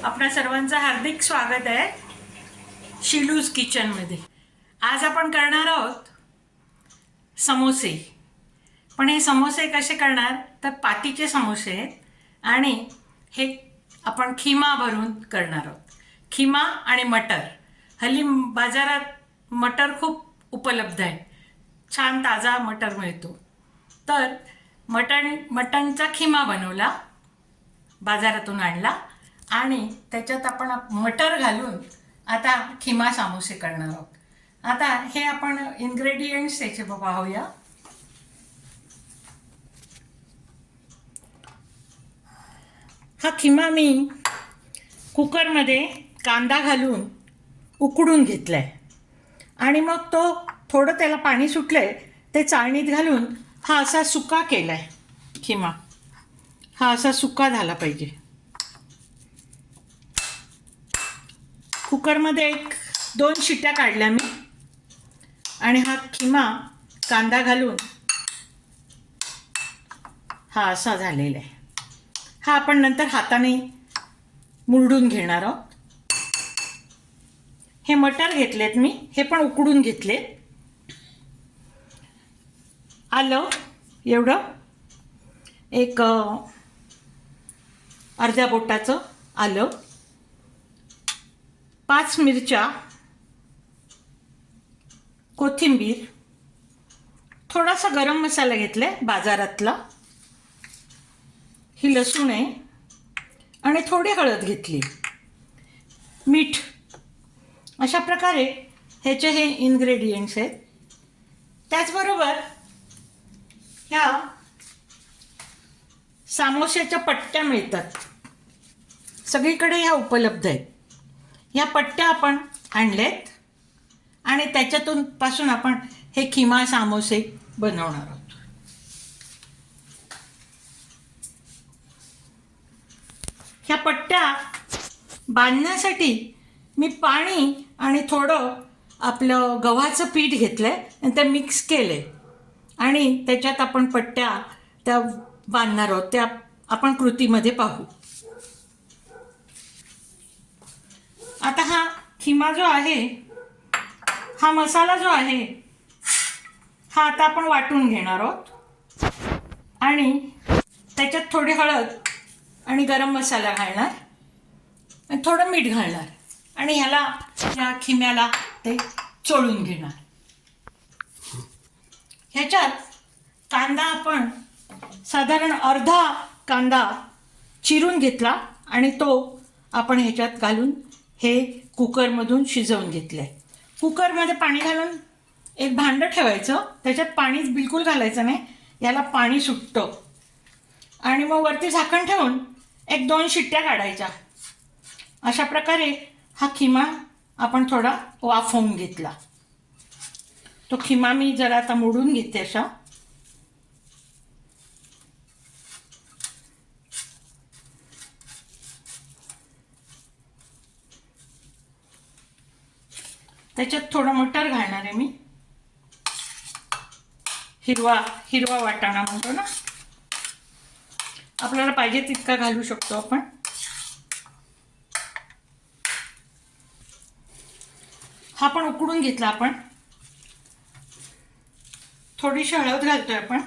आपणा सर्वांचं हार्दिक स्वागत आहे शिलूज किचनमध्ये। आज आपण करणार आहोत समोसे। पण हे समोसे कसे करणार तर पातीचे समोसे आहेत आणि हे आपण खिमा भरून करणार आहोत। खिमा आणि मटर, हल्ली बाजारात मटर खूप उपलब्ध आहे, छान ताजा मटर मिळतो। तर मटणचा खिमा बनवला, बाजारातून आणला आणि त्याच्यात आपण मटर घालून आता खिमा समोसे करणार आहोत। आता हे आपण इन्ग्रेडियंट्स त्याचे पाहूया। हा खिमा मी कुकरमध्ये कांदा घालून उकडून घेतलाय आणि मग तो थोडं त्याला पाणी सुटलंय ते चाळणीत घालून हा असा सुका केलाय। खिमा हा असा सुका झाला पाहिजे। कुकरमध्ये 1-2 शिट्ट्या काढल्या मी आणि हा खिमा कांदा घालून हा असा झालेला आहे। हा आपण नंतर हाताने मुरडून घेणार आहोत। हे मटर घेतलेत मी, हे पण उकडून घेतले। आलं एवढं, एक अर्ध्या बोटाचं आलं, 5 मिरच्या, कोथिंबीर, थोडासा गरम मसाला घेतलाय बाजारातला, ही लसूण आहे आणि थोडी हळद घेतली, मीठ। अशा प्रकारे ह्याचे हे इन्ग्रेडियंट्स आहेत। त्याचबरोबर ह्या समोश्याच्या पट्ट्या मिळतात, सगळीकडे ह्या उपलब्ध आहेत। ह्या पट्ट्या आपण आणल्यात आणि त्याच्यातून पासून आपण हे खिमा समोसे बनवणार आहोत। ह्या पट्ट्या बांधण्यासाठी मी पाणी आणि थोडं आपलं गव्हाचं पीठ घेतलंय आणि ते मिक्स केलंय आणि त्याच्यात आपण पट्ट्या त्या बांधणार आहोत। त्या आपण कृतीमध्ये पाहू। आता हा खिमा जो आहे, हा मसाला जो आहे, हा आता आपण वाटून घेणार आहोत आणि त्याच्यात थोडी हळद आणि गरम मसाला घालणार आणि थोडं मीठ घालणार आणि ह्याला या खिम्याला ते चोळून घेणार। ह्याच्यात कांदा आपण साधारण अर्धा कांदा चिरून घेतला आणि तो आपण ह्याच्यात घालून हे कुकरमधून शिजवून घेतलंय। कुकरमध्ये पाणी घालून एक भांडं ठेवायचं, त्याच्यात पाणी बिलकुल घालायचं नाही, याला पाणी सुटतं। आणि मग वरती झाकण ठेवून 1-2 शिट्ट्या काढायच्या। अशा प्रकारे हा खिमा आपण थोडा वाफवून घेतला। तो खिमा मी जरा आता मोडून घेते अशा। त्याच्यात थोडं मटर घालणार आहे मी, हिरवा वाटाणा म्हणतो ना, आपल्याला पाहिजे तितका घालू शकतो आपण। हा पण उकडून घेतला आपण, थोडीशी हळद घालतोय आपण,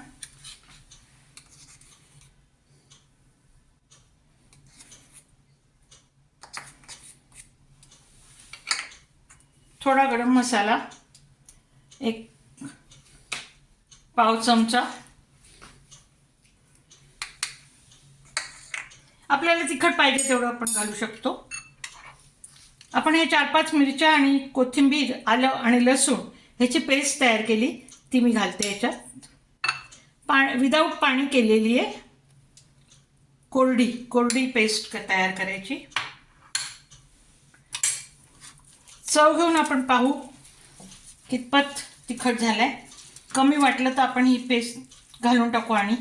थोडा गरम मसाला, 1 पाव चमचा, आपल्याला तिखट पाहिजे तेवढं आपण घालू शकतो। आपण हे 4-5 मिरच्या आणि कोथिंबीर, आलं आणि लसूण ह्याची पेस्ट तयार केली, ती मी घालते ह्याच्यात। विदाऊट पाणी केलेली आहे, कोरडी पेस्ट तयार करायची। चव घेऊन आपण पाहू कितपत तिखट झालंय। कमी वाटलं तर आपण ही पेस्ट घालून टाकू आणि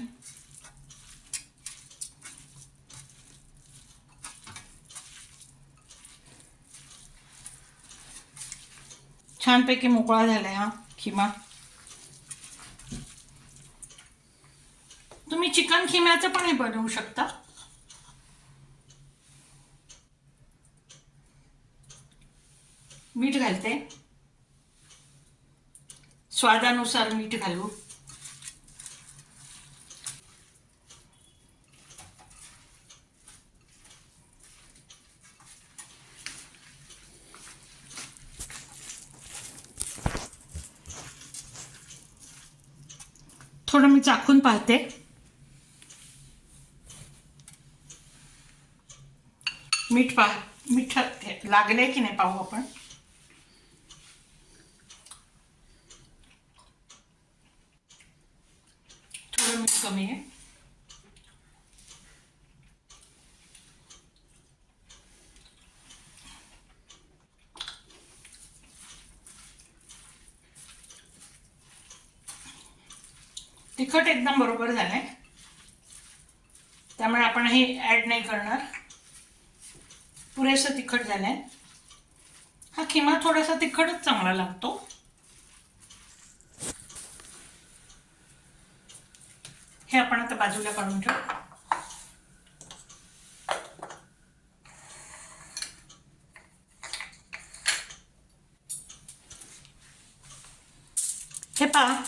छानपैकी मोकळा झालाय हा खिमा। तुम्ही चिकन खिम्याचं पण हे बनवू शकता। स्वादानुसार मीठ घालू. थोडं मी चाखून पाहते. मीठ लागले की नाही पाहू आपण. थोडं मीठ कमी आहे. तिखट एकदम बरोबर झालंय, त्यामुळे आपण हे ॲड नाही करणार. पुरेसं तिखट झालंय. हा खिमा थोडासा तिखटच चांगला लागतो. हे आपण आता बाजूला काढून ठेवू. हे पहा,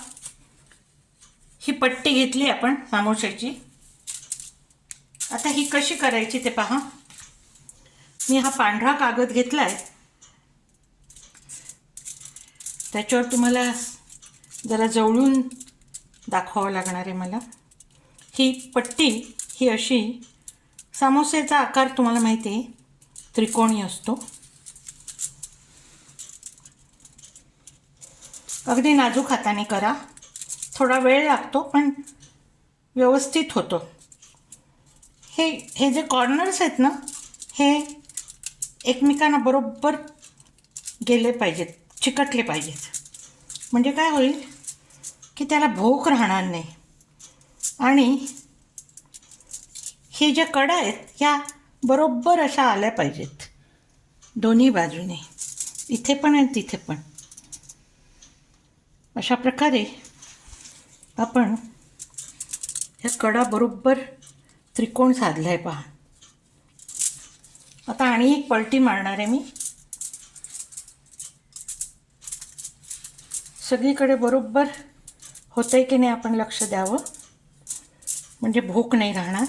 ही पट्टी घेतली आपण सामोशाची. आता ही कशी करायची ते पहा. मी हा पांढरा कागद घेतलाय, त्याच्यावर तुम्हाला जरा जवळून दाखवावं लागणार आहे मला. ही पट्टी ही अशी, समोसेचा आकार तुम्हाला माहिती आहे त्रिकोणी असतो. अगदी नाजूक हाताने करा. थोडा वेळ लागतो पण व्यवस्थित होतो. हे जे कॉर्नर्स आहेत ना, हे एकमेकांना बरोबर गेले पाहिजेत, चिकटले पाहिजेत. म्हणजे काय होईल की त्याला भोक राहणार नाही. आणि हे ज्या कडा आहेत ह्या बरोबर अशा आल्या पाहिजेत दोन्ही बाजूने, इथे पण आणि तिथे पण. अशा प्रकारे आपण ह्या कडा बरोबर त्रिकोण साधला आहे पहा. आता आणि एक पलटी मारणार आहे मी. सगळीकडे बरोबर होतंय की नाही आपण लक्ष द्यावं, म्हणजे भूक नाही राहणार.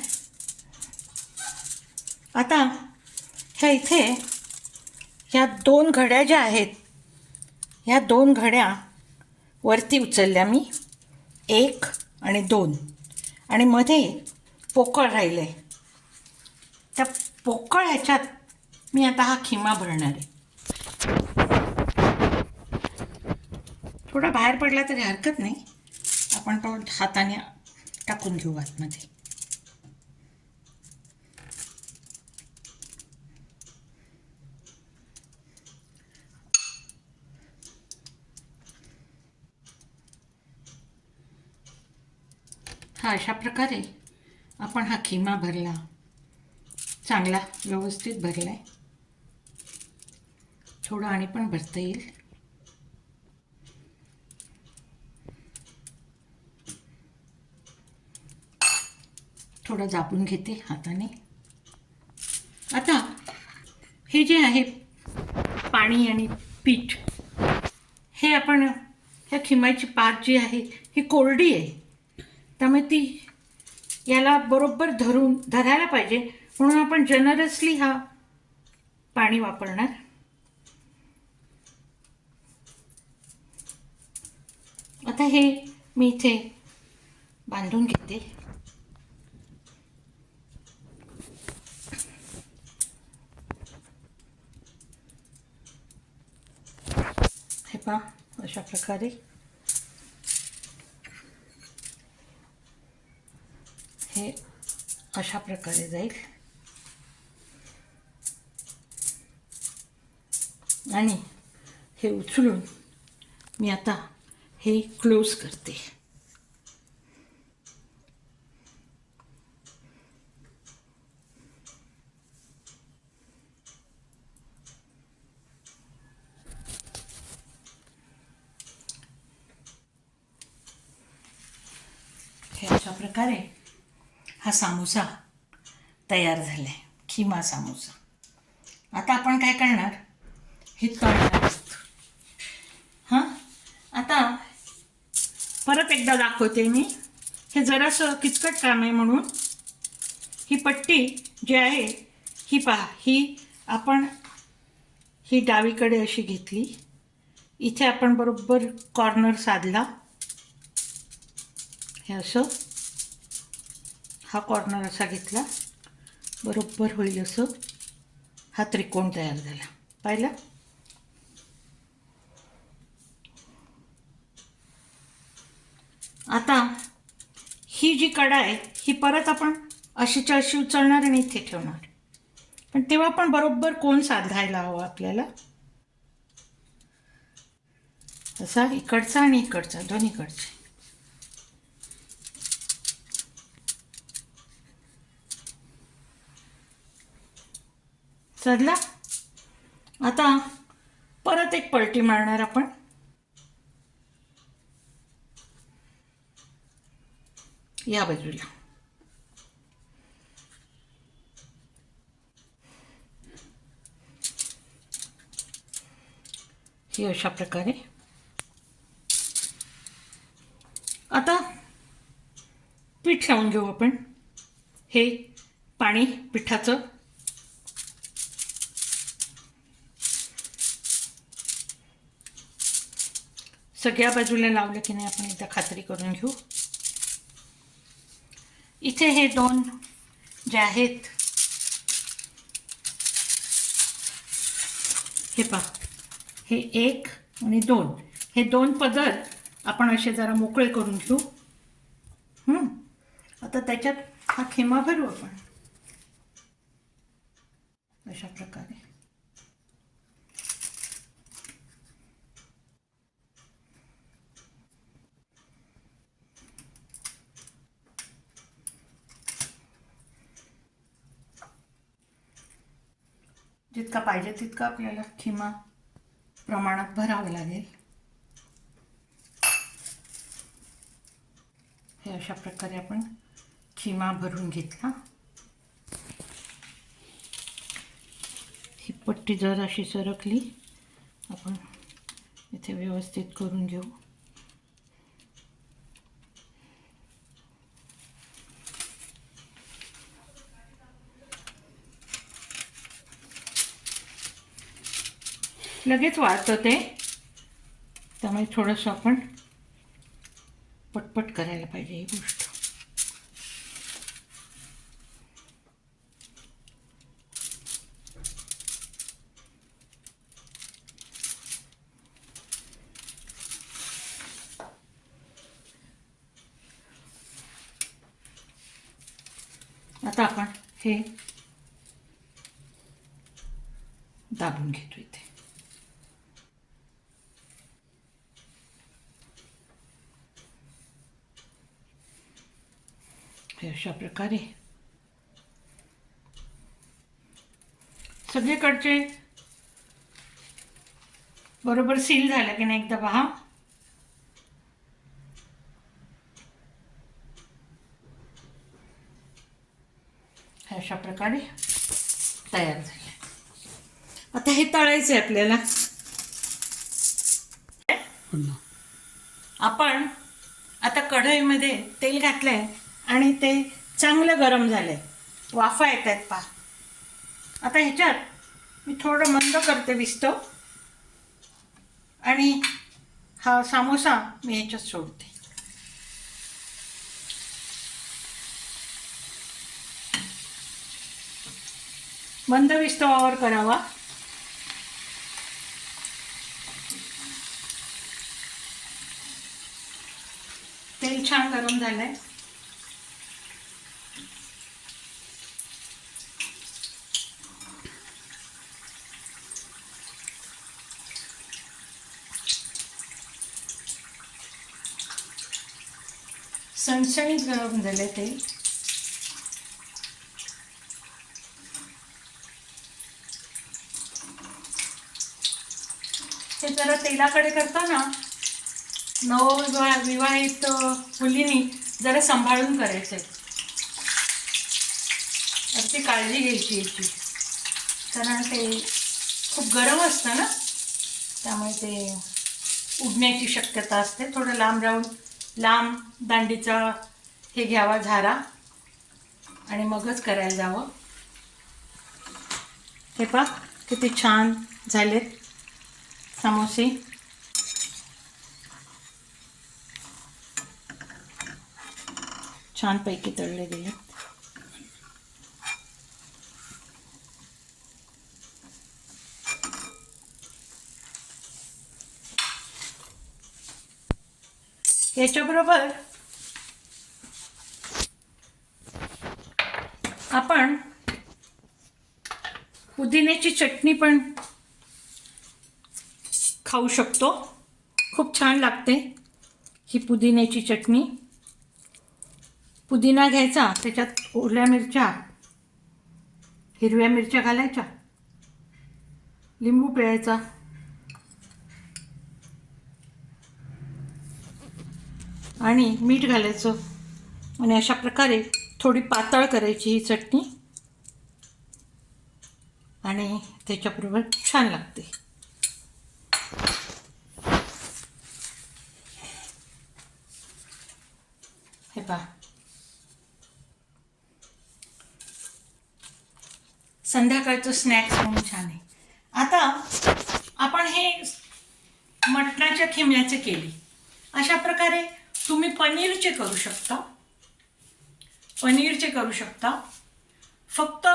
आता ह्या इथे ह्या 2 घड्या ज्या आहेत, ह्या 2 घड्या वरती उचलल्या मी, 1 आणि 2, आणि मध्ये पोकळ राहिले. त्या पोकळ ह्याच्यात मी आता हा खिमा भरणार आहे. थोडा बाहेर पडला तरी हरकत नाही, आपण तो हाताने टाकून घेऊ आतमध्ये. हा अशा प्रकारे आपण हा खिमा भरला, चांगला व्यवस्थित भरलाय. थोडं आणि पण भरता येईल. थोडं दाबून घेते हाताने. आता हे जे आहे पाणी आणि पीठ, हे आपण ह्या खिमाची पात जी आहे ही कोरडी आहे, त्यामुळे ती याला बरोबर धरायला पाहिजे, म्हणून आपण जनरसली हा पाणी वापरणार. आता हे मी इथे बांधून घेते. हे पहा अशा प्रकारे हे अशा प्रकारे जाईल. आणि हे उचलून मी आता हे क्लोज करते. हे अशा प्रकारे हा समोसा तयार झाला आहे, खिमा समोसा. आता आपण काय करणार, हे तळणार. हां, आता परत एकदा दाखवते मी. हे जरासं किचकट काम आहे म्हणून ही पट्टी जी आहे ही पहा, ही आपण ही डावीकडे अशी घेतली. इथे आपण बरोबर कॉर्नर साधला. हे असं हा कॉर्नर असा घेतला, बरोबर होईल असं हा त्रिकोण तयार झाला. पाहिला? आता ही जी कडा आहे ही परत आपण अशीच्या अशी उचलणार आणि इथे ठेवणार. पण तेव्हा पण बरोबर कोन साधायला हवा आपल्याला. असा इकडचा आणि इकडचा दोन्हीकडचे. साधला. आता परत एक पलटी मारणार आपण. या बाजूला ही अशा प्रकारे. आता पीठ लावून घेऊ आपण. हे पाणी पिठाचं सगळ्या बाजूला लावलं की नाही आपण एकदा खात्री करून घेऊ. इथे हे दोन जे आहेत हे पहा, हे 1 आणि 2 हे 2 पदर आपण असे जरा मोकळे करून घेऊ. आता त्याच्यात हा खिमा भरू आपण अशा प्रकारे. जितका पाहिजे तितका आपल्याला खिमा प्रमाणात भरावं लागेल. हे अशा प्रकारे आपण खिमा भरून घेतला. ही पट्टी जर अशी सरकली आपण इथे व्यवस्थित करून घेऊ. लगेच वाळतं ते, त्यामुळे थोडंसं आपण पटपट करायला पाहिजे ही गोष्ट. आता आपण हे दाबून घेतो इथे. हे अशा प्रकारे सगळीकडचे बरोबर सील झालं की नाही एकदा पहा. हे अशा प्रकारे तयार झाले. आता हे तळायचं आहे आपल्याला. आपण आता कढईमध्ये तेल घातलंय आणि ते चांगलं गरम झालंय, वाफा येत आहेत पहा. आता ह्याच्यात मी थोडं मंद करते विस्तव आणि हा समोसा मी ह्याच्यात सोडते. मंद विस्तवावर करावा. तेल छान गरम झालंय. सणसणीत गरम झाले तेल. हे जरा तेलाकडे करताना नवविवाहित मुलींनी जरा सांभाळून करायचं आहे. अगदी काळजी घ्यायची याची, कारण ते खूप गरम असतं ना, त्यामुळे ते उडण्याची शक्यता असते. थोडं लांब राहून लांब दांडीचा हे घ्यावा झारा आणि मगच करायला जावं. हे पहा किती छान झालेत समोसे. छानपैकी तळले गेले. याच्याबरोबर आपण पुदिन्याची चटणी पण खाऊ शकतो. खूप छान लागते ही पुदिन्याची चटणी. पुदिना घ्यायचा, त्याच्यात ओल्या मिरच्या, हिरव्या मिरच्या घालायच्या, लिंबू पिळायचा आणि मीठ घालायचं आणि अशा प्रकारे थोडी पातळ करायची ही चटणी आणि त्याच्याबरोबर छान लागते. हे पहा, संध्याकाळचं स्नॅक्स म्हणून छान आहे. आता आपण हे मटणाच्या खिमल्याचे केले. अशा प्रकारे तुम्ही पनीरचे करू शकता. पनीरचे करू शकता. फक्त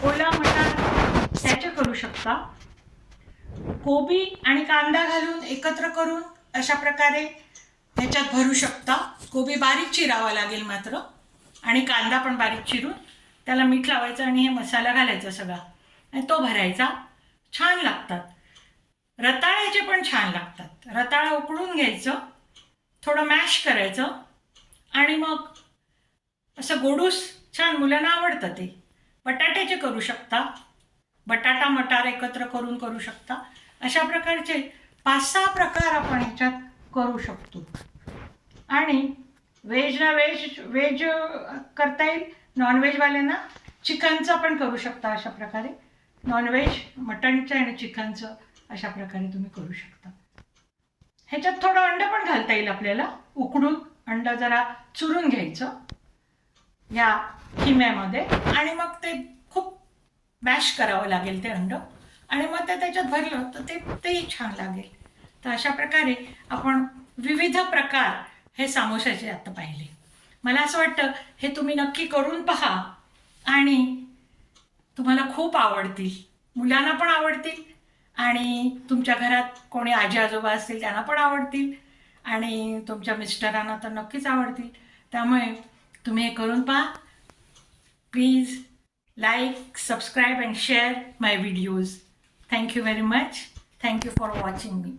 ओला मटार त्याचे करू शकता. कोबी आणि कांदा घालून एकत्र करून अशा प्रकारे ह्याच्यात भरू शकता. कोबी बारीक चिरावा लागेल मात्र, आणि कांदा पण बारीक चिरून त्याला मीठ लावायचं आणि हे मसाला घालायचा सगळा आणि तो भरायचा. छान लागतात. रताळ्याचे पण छान लागतात. रताळा उकळून घ्यायचं, थोडं मॅश करायचं आणि मग असं गोडूस छान, मुलांना आवडतं ते. बटाट्याचे करू शकता. बटाटा मटार एकत्र करून करू शकता. अशा प्रकारचे 5-6 प्रकार आपण ह्याच्यात करू शकतो. आणि व्हेज करता येईल. नॉनव्हेजवाल्यांना चिकनचं पण करू शकता अशा प्रकारे. नॉनव्हेज मटणचं आणि चिकनचं अशा प्रकारे तुम्ही करू शकता. ह्याच्यात थोडं अंड पण घालता येईल आपल्याला. उकडून अंड जरा चुरून घ्यायचं या खिम्यामध्ये आणि मग ते खूप मॅश करावं लागेल ते अंड आणि मग ते त्याच्यात भरलं तर तेही छान लागेल. तर अशा प्रकारे आपण विविध प्रकार हे समोशाचे आता पाहिले. मला असं वाटतं हे तुम्ही नक्की करून पहा आणि तुम्हाला खूप आवडतील. मुलांना पण आवडतील आणि तुमच्या घरात कोणी आजी आजोबा असतील त्यांना पण आवडतील आणि तुमच्या मिस्टरांना तर नक्कीच आवडतील. त्यामुळे तुम्ही हे करून पहा. Please like, subscribe and share my videos. Thank you very much. Thank you for watching me.